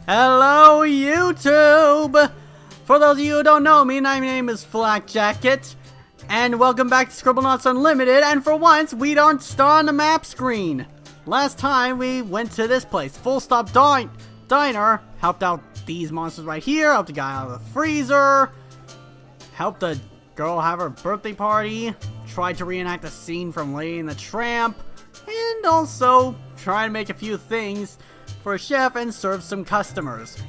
Hello, YouTube! For those of you who don't know me, my name is Flack, and welcome back to Scribblenauts Unlimited, and for once, we aren't still on the map screen. Last time, we went to this place, Full Stop Diner, helped out these monsters right here, helped the guy out of the freezer, helped the girl have her birthday party, tried to reenact a scene from Lady and the Tramp, and also try to make a few things for a chef and serve some customers.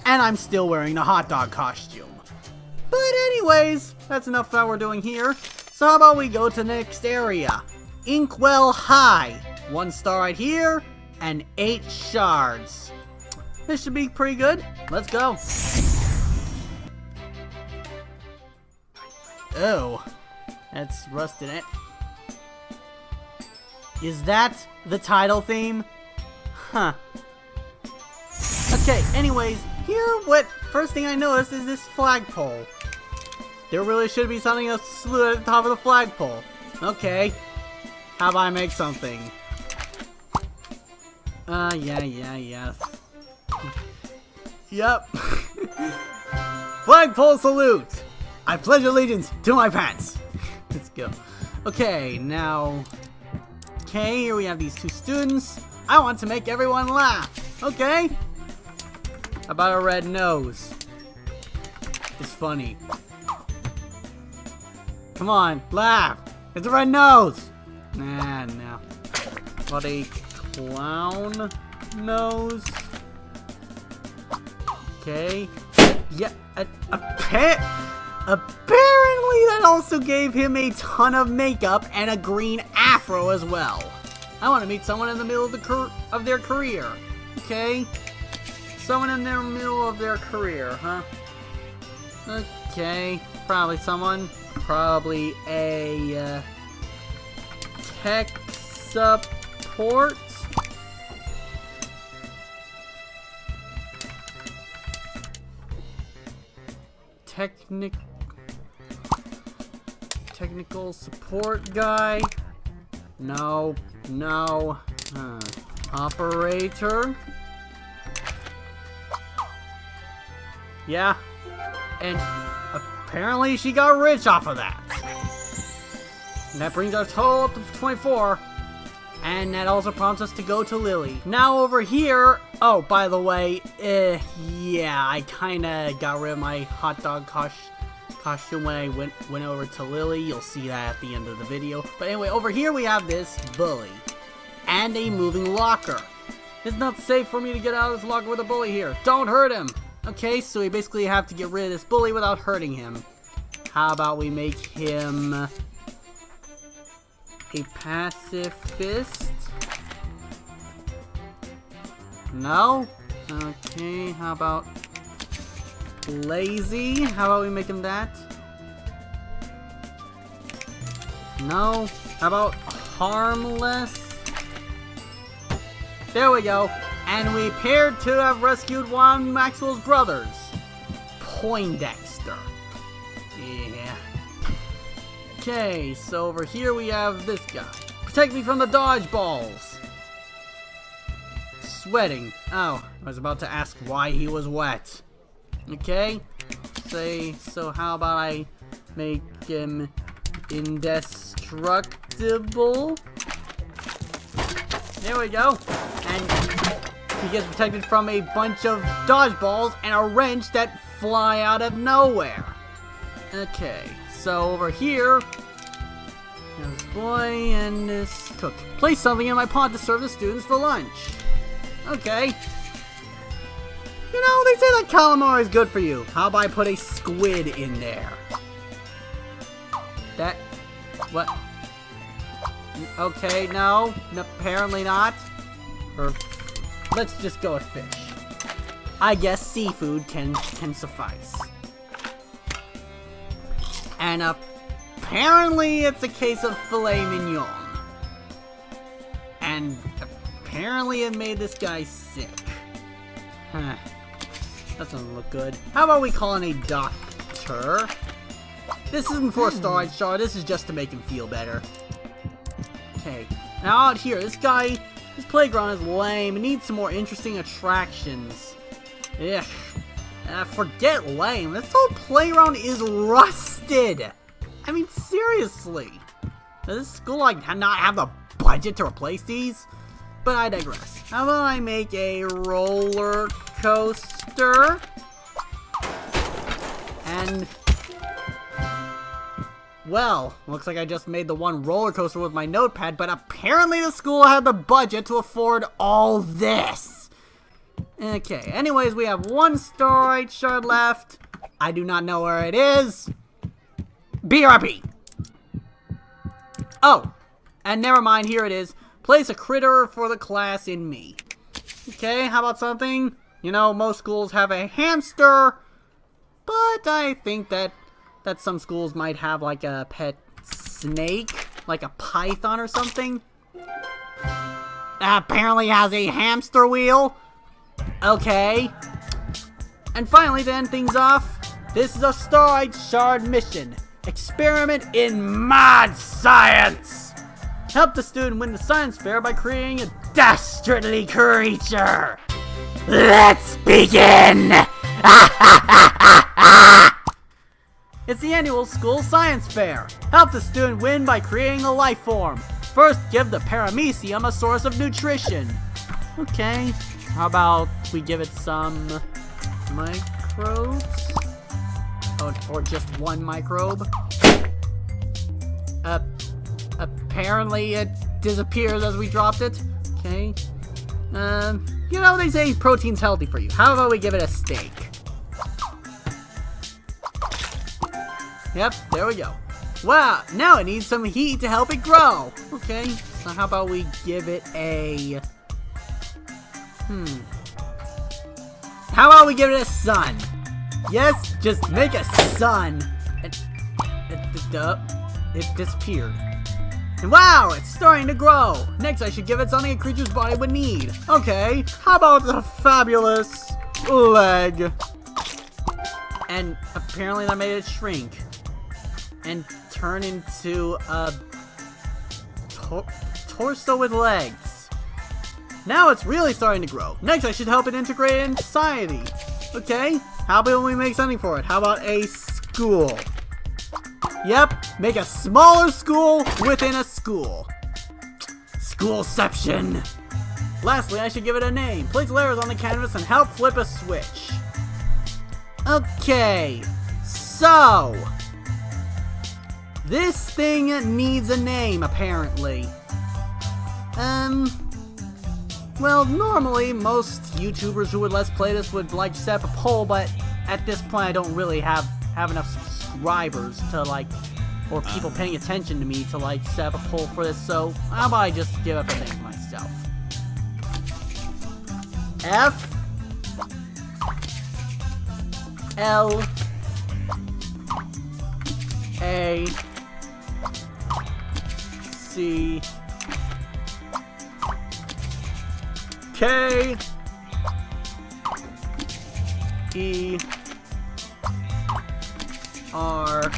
And I'm still wearing the hot dog costume. But anyways, that's enough that we're doing here. So how about we go to the next area? Inkwell High. 1 star right here, and 8 shards. This should be pretty good. Let's go. Oh, that's rust in it. Is that the title theme? Huh. Okay, anyways, first thing I noticed is this flagpole. There really should be something else to salute at the top of the flagpole. Okay. How about I make something? Yeah. Yep. Flagpole salute! I pledge allegiance to my pants! Let's go. Okay, now... Okay, here we have these 2 students. I want to make everyone laugh. Okay? How about a red nose? It's funny. Come on, laugh! It's a red nose! Nah, no. What a clown nose? Okay. Yeah, apparently that also gave him a ton of makeup and a green afro as well. I want to meet someone in the middle of their career. Okay. Someone in the middle of their career, huh? Okay. Probably a tech support. Technical support guy. No. Operator. Yeah. And apparently she got rich off of that. And that brings our total up to 24. And that also prompts us to go to Lily. Now over here, oh, by the way, yeah, I kinda got rid of my hot dog costume when I went over to Lily. You'll see that at the end of the video. But anyway, over here we have this bully. And a moving locker. It's not safe for me to get out of this locker with a bully here. Don't hurt him! Okay, so we basically have to get rid of this bully without hurting him. How about we make him a pacifist? No? Okay, how about lazy? How about we make him that? No? How about harmless? There we go. And we appeared to have rescued one of Maxwell's brothers. Poindexter. Yeah. Okay, so over here we have this guy. Protect me from the dodgeballs. Sweating. Oh, I was about to ask why he was wet. Okay. So how about I make him indestructible? There we go. And he gets protected from a bunch of dodgeballs and a wrench that fly out of nowhere. Okay, so over here, there's this boy and this cook. Place something in my pot to serve the students for lunch. Okay. You know, they say that calamari is good for you. How about I put a squid in there? What? Okay, no, apparently not. Let's just go with fish. I guess seafood can suffice. And apparently it's a case of filet mignon. And apparently it made this guy sick. Huh. That doesn't look good. How about we call in a doctor? This isn't for a starlight shard, this is just to make him feel better. Okay, now out here, this playground is lame. It needs some more interesting attractions. Ugh. Forget lame. This whole playground is rusted. I mean, seriously. Does this school, like, not have the budget to replace these? But I digress. How about I make a roller coaster? And, well, looks like I just made the one roller coaster with my notepad, but apparently the school had the budget to afford all this. Okay, anyways, we have one Starlight Shard left. I do not know where it is. BRB. Oh, and never mind, here it is. Place a critter for the class in me. Okay, how about something? You know, most schools have a hamster, but I think that some schools might have like a pet snake, like a python or something. Apparently has a hamster wheel. Okay. And finally, to end things off, this is a Starlight Shard mission. Experiment in mad science. Help the student win the science fair by creating a dastardly creature. Let's begin! It's the annual school science fair. Help the student win by creating a life form. First, give the paramecium a source of nutrition. Okay, how about we give it some microbes? Oh, or just one microbe? Apparently it disappears as we dropped it. Okay. You know, they say protein's healthy for you. How about we give it a steak? Yep, there we go. Wow, now it needs some heat to help it grow. Okay, so how about we give it a... How about we give it a sun? Yes, just make a sun. It disappeared. And wow, it's starting to grow. Next, I should give it something a creature's body would need. Okay, how about the fabulous leg? And apparently that made it shrink. And turn into a torso with legs. Now it's really starting to grow. Next, I should help it integrate in society. Okay, how about we make something for it? How about a school? Yep, make a smaller school within a school. Schoolception. Lastly, I should give it a name. Place layers on the canvas and help flip a switch. Okay, so this thing needs a name, apparently. Well, normally most YouTubers who would let's play this would like set up a poll, but at this point I don't really have enough subscribers to like, or people paying attention to me to like set up a poll for this, so how about I just give up a name myself? F L A C K E R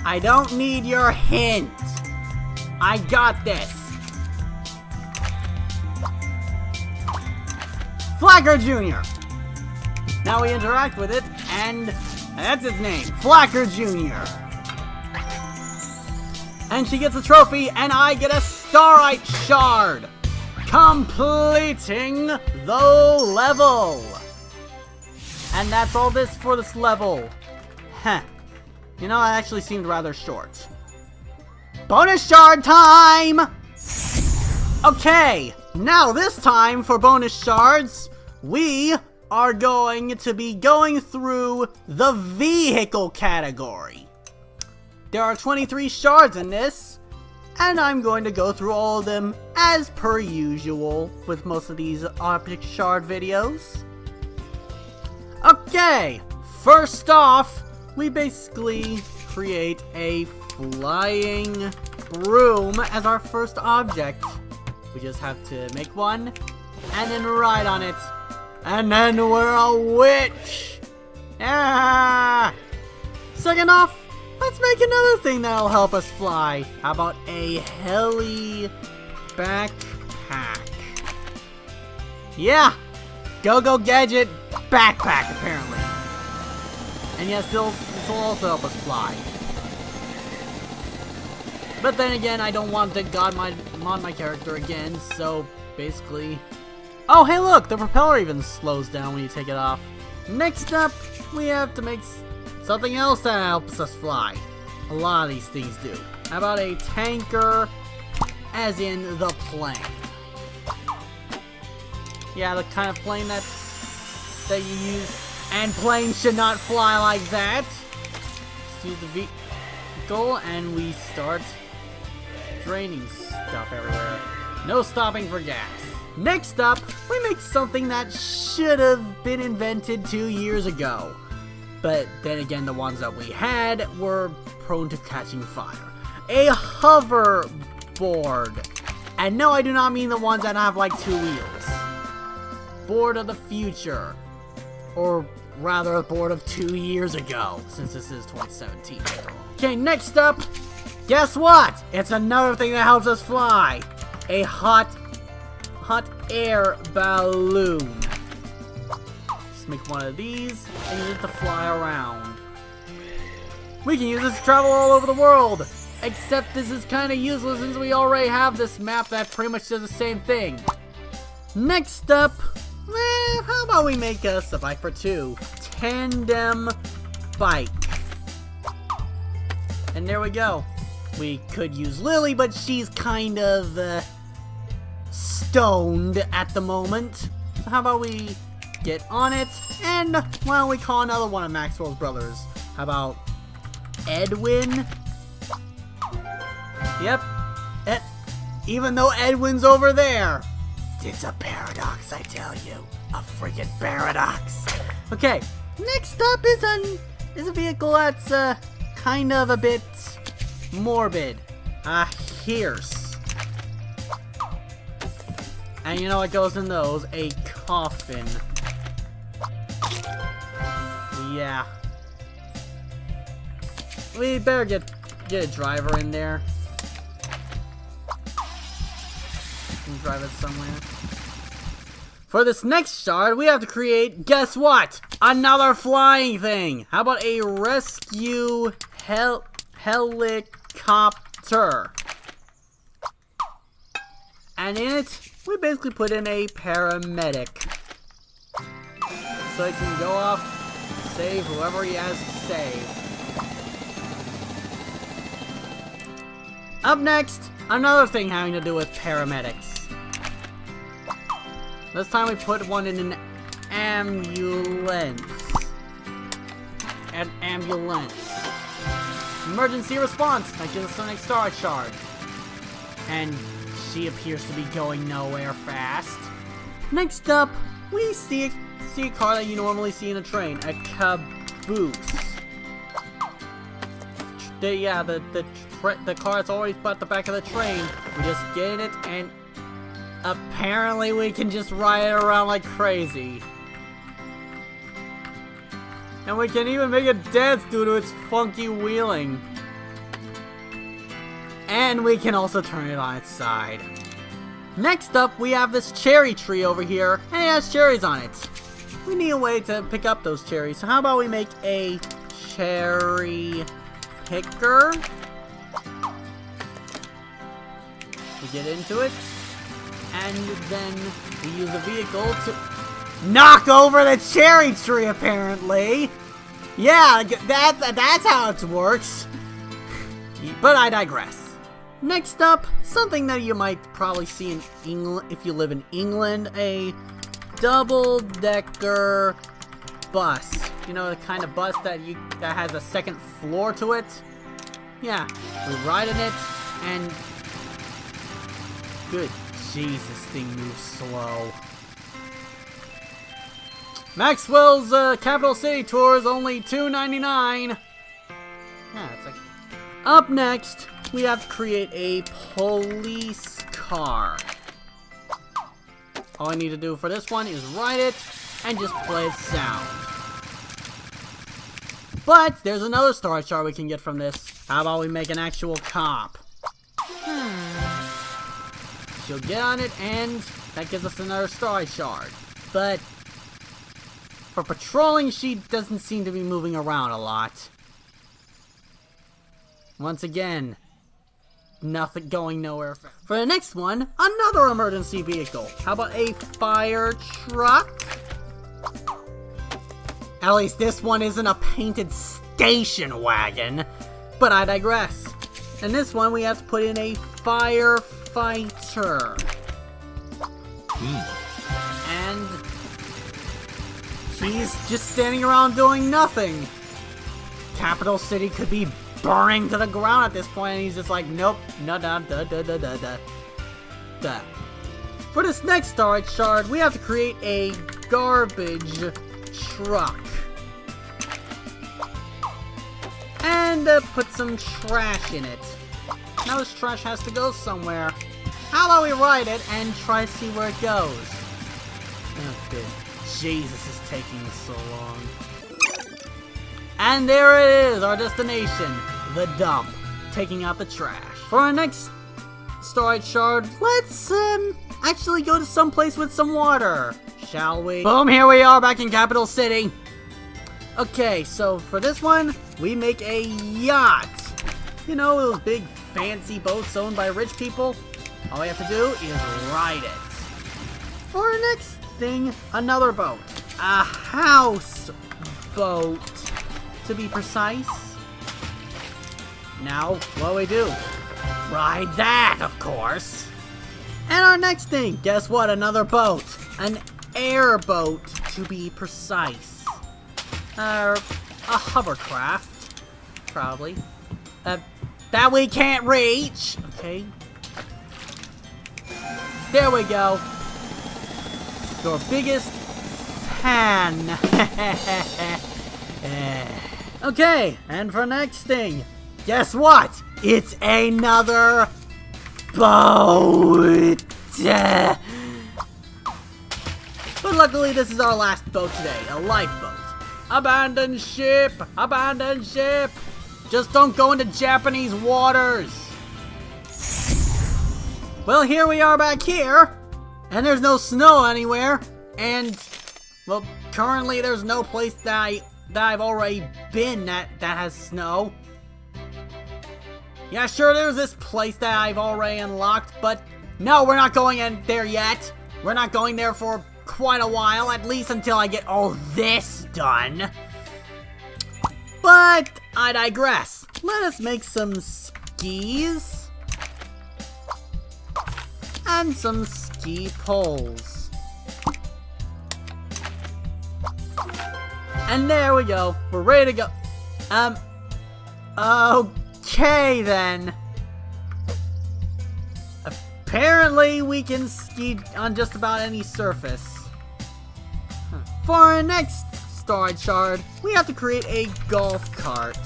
I don't need your hint. I got this. Flacker Jr. Now we interact with it, and that's its name, Flacker Jr. And she gets a trophy, and I get a Starlight Shard, completing the level. And that's all this for this level. Heh. You know, it actually seemed rather short. Bonus shard time! Okay, now this time for bonus shards, we are going to be going through the vehicle category. There are 23 shards in this, and I'm going to go through all of them as per usual with most of these object shard videos. Okay, first off, we basically create a flying broom as our first object. We just have to make one, and then ride on it. And then we're a witch! Ah! Second off, let's make another thing that'll help us fly. How about a heli backpack? Yeah, go gadget backpack apparently. And yes, this will also help us fly. But then again, I don't want to mod my character again, so basically... Oh, hey look! The propeller even slows down when you take it off. Next up, we have to make something else that helps us fly. A lot of these things do. How about a tanker, as in the plane? Yeah, the kind of plane that you use. And planes should not fly like that. Just use the vehicle and we start draining stuff everywhere. No stopping for gas. Next up, we make something that should have been invented 2 years ago. But then again, the ones that we had were prone to catching fire. A hoverboard. And no, I do not mean the ones that have like 2 wheels. Board of the future. Or rather, a board of 2 years ago, since this is 2017. Okay, next up, guess what? It's another thing that helps us fly. A hot air balloon. Just make one of these and use it to fly around. We can use this to travel all over the world. Except this is kind of useless since we already have this map that pretty much does the same thing. Next up, how about we make us a bike for 2? Tandem bike. And there we go. We could use Lily, but she's kind of stoned at the moment. So how about we get on it and, well, we call another one of Maxwell's brothers. How about Edwin? Yep. Even though Edwin's over there. It's a paradox, I tell you. A freaking paradox. Okay, next up is a vehicle that's kind of a bit morbid. A hearse. And you know what goes in those? A coffin. Yeah. We better get a driver in there. Drive it somewhere. For this next shard, we have to create, guess what? Another flying thing. How about a rescue helicopter? And in it, we basically put in a paramedic. So he can go off, save whoever he has to save. Up next, another thing having to do with paramedics. This time we put one in an ambulance. An ambulance. Emergency response. That gives us the next star shard. And she appears to be going nowhere fast. Next up, we see a car that you normally see in a train. A caboose. The car that's always at the back of the train. We just get in it and apparently we can just ride it around like crazy. And we can even make it dance due to its funky wheeling. And we can also turn it on its side. Next up, we have this cherry tree over here, and it has cherries on it. We need a way to pick up those cherries, so how about we make a cherry picker? We get into it. And then we use a vehicle to knock over the cherry tree, apparently. Yeah, that's how it works. But I digress. Next up, something that you might probably see in England if you live in England, a double-decker bus. You know, the kind of bus that has a second floor to it? Yeah, we ride in it, and good. Jeez, this thing moves slow. Maxwell's Capital City Tour is only $2.99. Yeah, it's like... Up next, we have to create a police car. All I need to do for this one is write it and just play its sound. But there's another star shard we can get from this. How about we make an actual cop? She'll get on it, and that gives us another star shard. But for patrolling, she doesn't seem to be moving around a lot. Once again, nothing going nowhere. For the next one, another emergency vehicle. How about a fire truck? At least this one isn't a painted station wagon. But I digress. In this one, we have to put in a firefighter. And he's just standing around doing nothing. Capital City could be burning to the ground at this point, and he's just like, nope, For this next storage shard, we have to create a garbage truck. And put some trash in it. Now this trash has to go somewhere. How about we ride it and try to see where it goes? Oh, good. Jesus, is taking so long. And there it is, our destination, the dump, taking out the trash. For our next storage shard, let's actually go to some place with some water, shall we? Boom, here we are back in Capital City. Okay, so for this one, we make a yacht. You know, those big fancy boats owned by rich people? All we have to do is ride it. For our next thing, another boat. A house boat, to be precise. Now, what do we do? Ride that, of course. And our next thing, guess what? Another boat. An airboat, to be precise. A hovercraft, probably. That we can't reach. Okay. There we go. Your biggest fan. Okay, and for next thing, guess what? It's another boat. But luckily, this is our last boat today, a lifeboat. Abandoned ship! Abandoned ship! Just don't go into Japanese waters! Well, here we are back here, and there's no snow anywhere, and, well, currently there's no place that I've already been that has snow. Yeah, sure, there's this place that I've already unlocked, but no, we're not going in there yet. We're not going there for quite a while, at least until I get all this done. But I digress. Let us make some skis and some ski poles. And there we go. We're ready to go. Okay then. Apparently we can ski on just about any surface. For our next storage shard, we have to create a golf cart.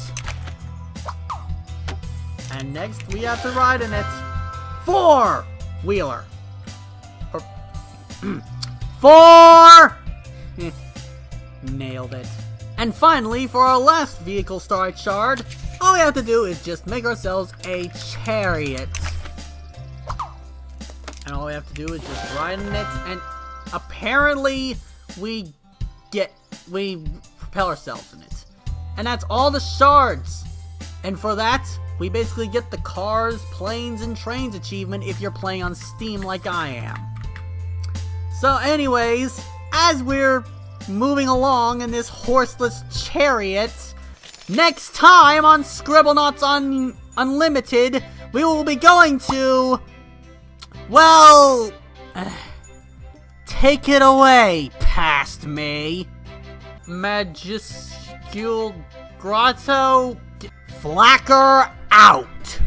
And next we have to ride in it. Four-wheeler. Four! Nailed it. And finally, for our last vehicle storage shard, all we have to do is just make ourselves a chariot. And all we have to do is just ride in it, and apparently we propel ourselves in it. And that's all the shards. And for that, we basically get the cars, planes, and trains achievement if you're playing on Steam like I am. So anyways, as we're moving along in this horseless chariot, next time on Scribblenauts Unlimited, we will be going to, well, take it away, past me. Majuscule Grotto Flacker out.